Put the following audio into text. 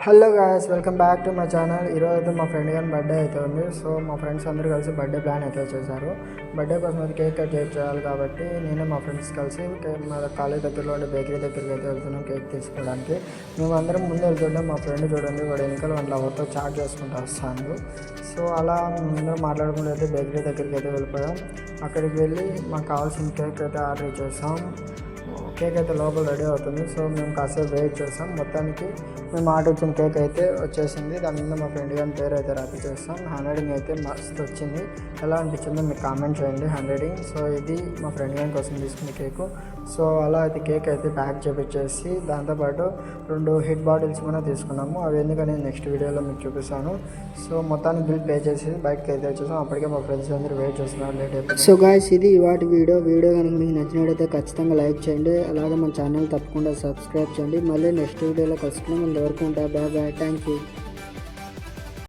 Hello guys, welcome back to my channel. ఈరోజు అయితే మా ఫ్రెండ్ గారి బర్త్డే అయితే ఉంది. సో మా ఫ్రెండ్స్ అందరూ కలిసి బర్త్డే ప్లాన్ అయితే చేశారు. బర్త్డే కోసం అయితే కేక్ కట్ చేయాలి కాబట్టి నేను మా ఫ్రెండ్స్ కలిసి మా కాలేజ్ దగ్గరలో ఉండే బేకరీ దగ్గరికి అయితే వెళ్తున్నాం కేక్ తీసుకోవడానికి. మేము అందరం ముందు వెళ్తుంటాం. మా ఫ్రెండ్ చూడండి, వాడు వెనకాల వాళ్ళ లవర్తో చాట్ చేసుకుంటూ వస్తాను. సో అలా అందరం మాట్లాడుకుంటూ అయితే బేకరీ దగ్గరికి అయితే వెళ్ళిపోయాం. అక్కడికి వెళ్ళి మాకు కావాల్సిన కేక్ అయితే ఆర్డర్ చేసాం. కేక్ అయితే లోపల రెడీ అవుతుంది. సో మేము కాసేపు వెయిట్ చేస్తాం. మొత్తానికి మేము ఆర్డర్ ఇచ్చిన కేక్ అయితే వచ్చేసింది. దాని మీద మా ఫ్రెండ్ గారి పేరు అయితే రాపి చేస్తాం. హ్యాండ్రైటింగ్ అయితే మస్తు వచ్చింది. ఎలా అనిపించిందో మీరు కామెంట్ చేయండి హ్యాండ్రైటింగ్. సో ఇది మా ఫ్రెండ్ గారి కోసం తీసుకున్న కేకు. సో అలా అయితే కేక్ అయితే ప్యాక్ చేపించేసి దాంతోపాటు 2 హిట్ బాటిల్స్ కూడా తీసుకున్నాము. అవి ఎందుకని నెక్స్ట్ వీడియోలో మీకు చూపిస్తాను. సో మొత్తానికి బిల్ పే చేసి బైక్కి అయితే వచ్చేసాం. అప్పటికే మా ఫ్రెండ్స్ అందరూ వెయిట్ చేస్తున్నారు, లేట్ అయిపోయింది. సో గాయ్స్, ఇది ఇవాటి వీడియో కనుక మీకు నచ్చినట్టయితే ఖచ్చితంగా లైక్ చేయండి. అలాగే మన ఛానల్ తప్పకుండా సబ్స్క్రైబ్ చేయండి. మళ్ళీ నెక్స్ట్ వీడియోలో కలుసుకున్నాం. అంతవరకు ఉంటా. Bye bye. Thank you.